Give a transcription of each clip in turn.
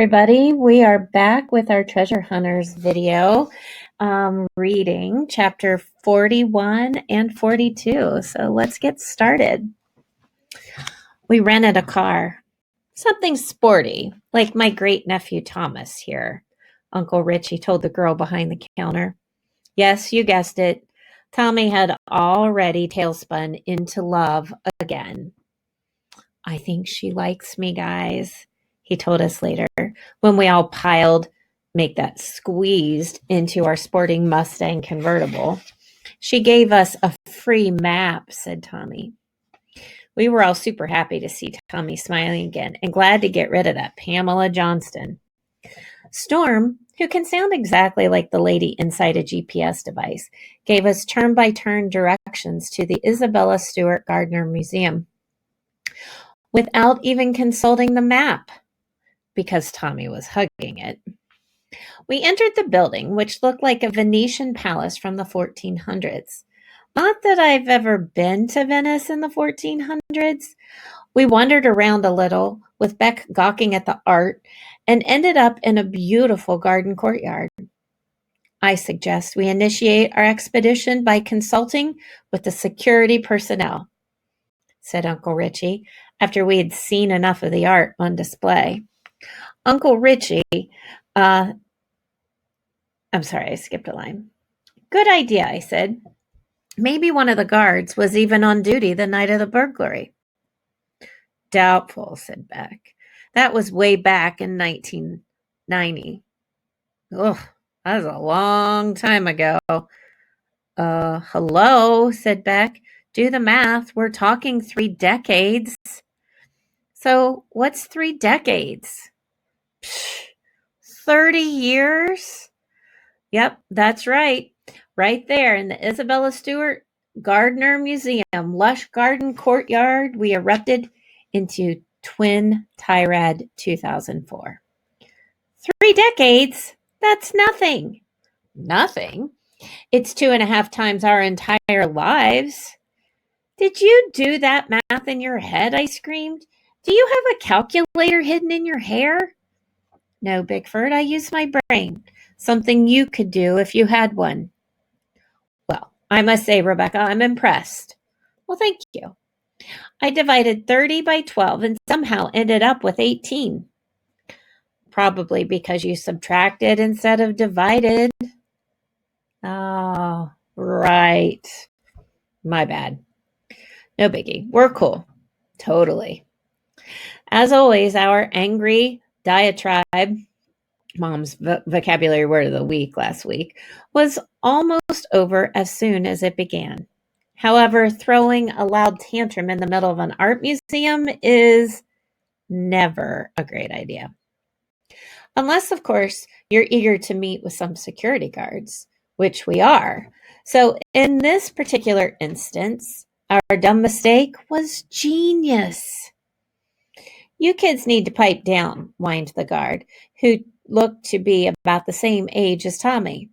Everybody, we are back with our Treasure Hunters video, reading chapter 41 and 42. So let's get started. We rented a car, something sporty, like my great nephew Thomas here. Uncle Richie told the girl behind the counter. Yes, you guessed it. Tommy had already tailspun into love again. I think she likes me, guys, he told us later when we all make that squeezed into our sporting Mustang convertible. She gave us a free map, said Tommy. We were all super happy to see Tommy smiling again and glad to get rid of that Pamela Johnston. Storm, who can sound exactly like the lady inside a GPS device, gave us turn-by-turn directions to the Isabella Stewart Gardner Museum without even consulting the map, because Tommy was hugging it. We entered the building, which looked like a Venetian palace from the 1400s. Not that I've ever been to Venice in the 1400s. We wandered around a little, with Beck gawking at the art, and ended up in a beautiful garden courtyard. I suggest we initiate our expedition by consulting with the security personnel, said Uncle Richie, after we had seen enough of the art on display. Uncle Richie, I'm sorry, I skipped a line. Good idea, I said. Maybe one of the guards was even on duty the night of the burglary. Doubtful, said Beck. That was way back in 1990. Ugh, that was a long time ago. Hello, said Beck. Do the math. We're talking 3 decades. So what's 3 decades? Psh, 30 years? Yep, that's right. Right there in the Isabella Stewart Gardner Museum, lush garden courtyard, we erupted into Twin Tirad 2004. 3 decades? That's nothing. Nothing? It's 2.5 times our entire lives. Did you do that math in your head? I screamed. Do you have a calculator hidden in your hair? No, Bickford, I use my brain. Something you could do if you had one. Well, I must say, Rebecca, I'm impressed. Well, thank you. I divided 30 by 12 and somehow ended up with 18. Probably because you subtracted instead of divided. Oh, right. My bad. No biggie. We're cool. Totally. As always, our angry diatribe, Mom's vocabulary word of the week last week, was almost over as soon as it began. However, throwing a loud tantrum in the middle of an art museum is never a great idea. Unless, of course, you're eager to meet with some security guards, which we are. So in this particular instance, our dumb mistake was genius. You kids need to pipe down, whined the guard, who looked to be about the same age as Tommy.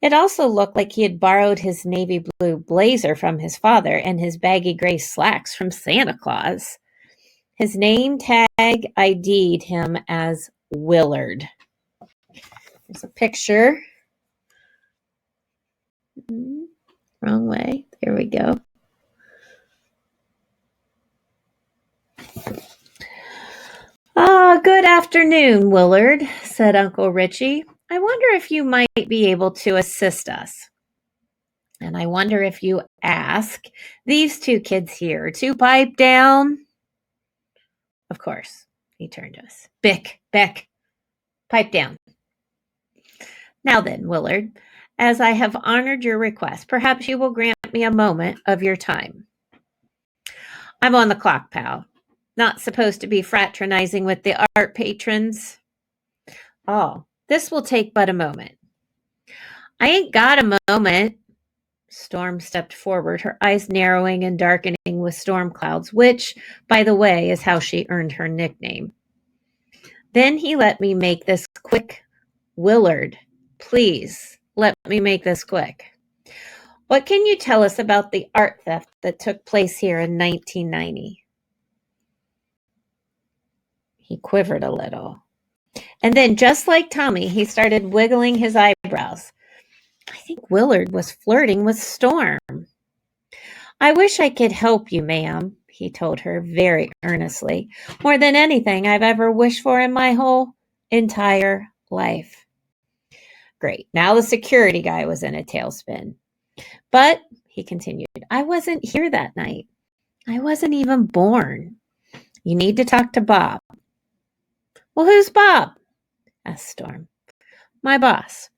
It also looked like he had borrowed his navy blue blazer from his father and his baggy gray slacks from Santa Claus. His name tag ID'd him as Willard. There's a picture. Wrong way. There we go. Good afternoon, Willard, said Uncle Richie. I wonder if you might be able to assist us. And I wonder if you ask these 2 kids here to pipe down. Of course, he turned to us. Beck, pipe down. Now then, Willard, as I have honored your request, perhaps you will grant me a moment of your time. I'm on the clock, pal. Not supposed to be fraternizing with the art patrons. Oh, this will take but a moment. I ain't got a moment. Storm stepped forward, her eyes narrowing and darkening with storm clouds, which, by the way, is how she earned her nickname. Then he let me make this quick. Willard, please, let me make this quick. What can you tell us about the art theft that took place here in 1990? He quivered a little. And then, just like Tommy, he started wiggling his eyebrows. I think Willard was flirting with Storm. I wish I could help you, ma'am, he told her very earnestly. More than anything I've ever wished for in my whole entire life. Great. Now the security guy was in a tailspin. But, he continued, I wasn't here that night. I wasn't even born. You need to talk to Bob. Well, who's Bob? Asked Storm. My boss.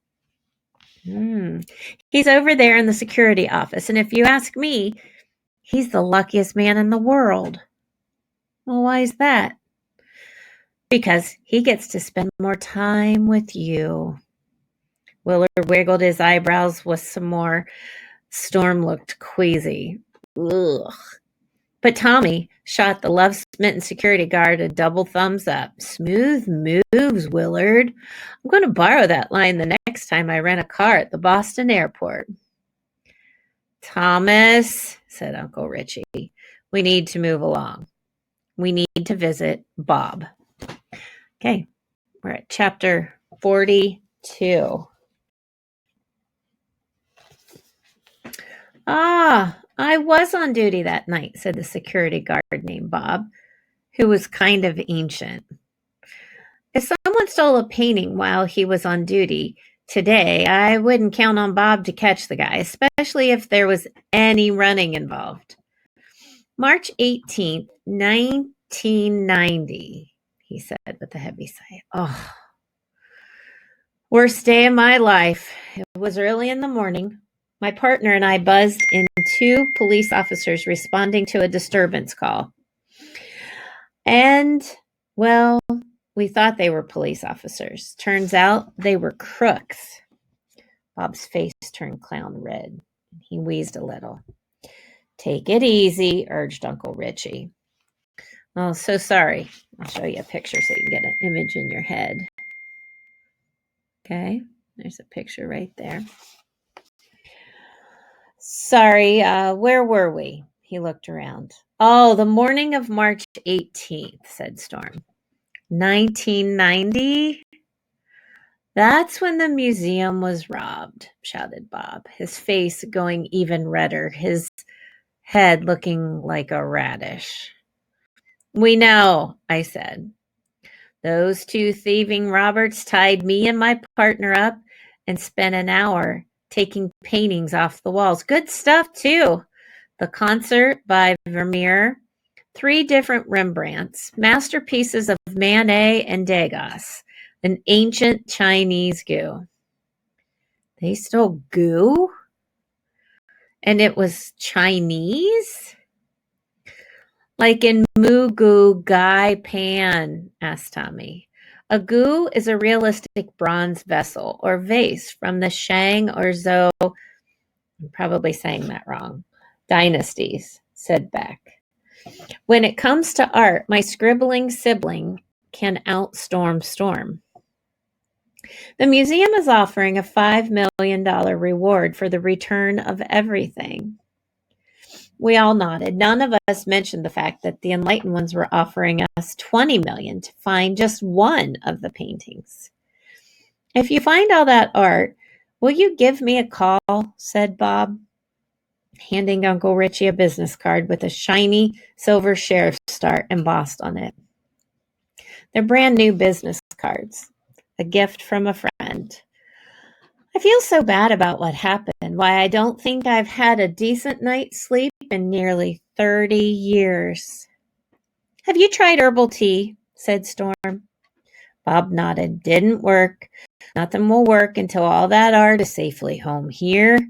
He's over there in the security office, and if you ask me, he's the luckiest man in the world. Well, why is that? Because he gets to spend more time with you. Willard wiggled his eyebrows with some more. Storm looked queasy. Ugh. But Tommy shot the love-smitten security guard a double thumbs up. Smooth moves, Willard. I'm going to borrow that line the next time I rent a car at the Boston airport. Thomas, said Uncle Richie, we need to move along. We need to visit Bob. Okay, we're at chapter 42. I was on duty that night, said the security guard named Bob, who was kind of ancient. If someone stole a painting while he was on duty today, I wouldn't count on Bob to catch the guy, especially if there was any running involved. March 18th, 1990, he said with a heavy sigh. Oh, worst day of my life. It was early in the morning. My partner and I buzzed in 2 police officers responding to a disturbance call. And, well, we thought they were police officers. Turns out they were crooks. Bob's face turned clown red. He wheezed a little. Take it easy, urged Uncle Richie. Oh, so sorry. I'll show you a picture so you can get an image in your head. Okay, there's a picture right there. Sorry, where were we? He looked around. Oh, the morning of March 18th, said Storm. 1990? That's when the museum was robbed, shouted Bob, his face going even redder, his head looking like a radish. We know, I said. Those 2 thieving Roberts tied me and my partner up and spent an hour taking paintings off the walls. Good stuff, too. The Concert by Vermeer, 3 different Rembrandts, masterpieces of Manet and Degas, an ancient Chinese goo. They stole goo? And it was Chinese? Like in Mugu Gai Pan, asked Tommy. A gu is a realistic bronze vessel or vase from the Shang or Zhou, I'm probably saying that wrong, dynasties, said Beck. When it comes to art, my scribbling sibling can outstorm Storm. The museum is offering a $5 million reward for the return of everything. We all nodded. None of us mentioned the fact that the enlightened ones were offering us $20 million to find just one of the paintings. If you find all that art, will you give me a call? Said Bob, handing Uncle Richie a business card with a shiny silver sheriff's star embossed on it. They're brand new business cards, a gift from a friend. I feel so bad about what happened. Why, I don't think I've had a decent night's sleep in nearly 30 years. Have you tried herbal tea? Said Storm. Bob nodded. Didn't work. Nothing will work until all that art is safely home here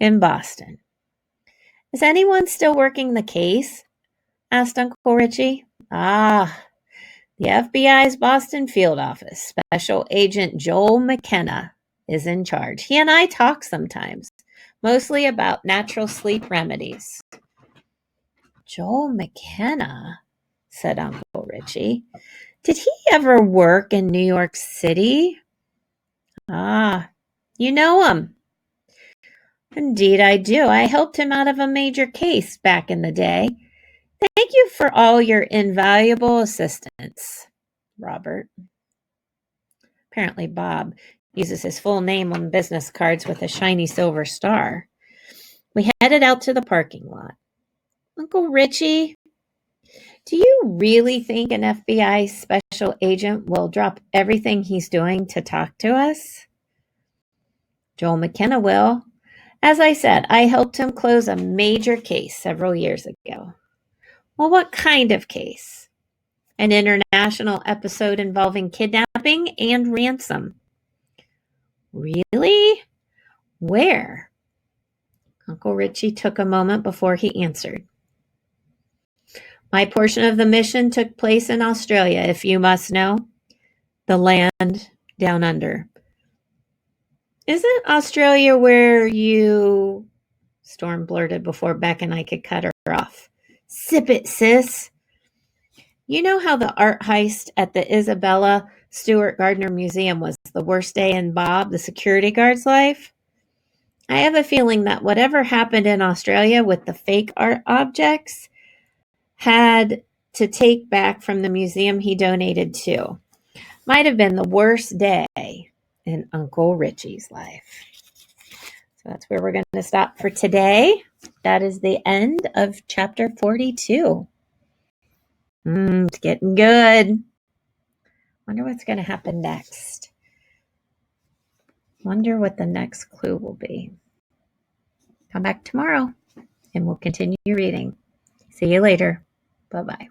in Boston. Is anyone still working the case? Asked Uncle Richie. The FBI's Boston field office. Special Agent Joel McKenna is in charge. He and I talk sometimes, mostly about natural sleep remedies. Joel McKenna, said Uncle Richie. Did he ever work in New York City? You know him. Indeed I do. I helped him out of a major case back in the day. Thank you for all your invaluable assistance, Robert. Apparently, Bob uses his full name on business cards with a shiny silver star. We headed out to the parking lot. Uncle Richie, do you really think an FBI special agent will drop everything he's doing to talk to us? Joel McKenna will. As I said, I helped him close a major case several years ago. Well, what kind of case? An international episode involving kidnapping and ransom. Really? Where? Uncle Richie took a moment before he answered. My portion of the mission took place in Australia, if you must know. The land down under. Isn't Australia where you... Storm blurted before Beck and I could cut her off. Sip it, sis. You know how the art heist at the Isabella Stewart Gardner Museum was the worst day in Bob, the security guard's life? I have a feeling that whatever happened in Australia with the fake art objects had to take back from the museum he donated to. Might have been the worst day in Uncle Richie's life. So that's where we're going to stop for today. That is the end of chapter 42. It's getting good. Wonder what's going to happen next. Wonder what the next clue will be. Come back tomorrow and we'll continue reading. See you later. Bye-bye.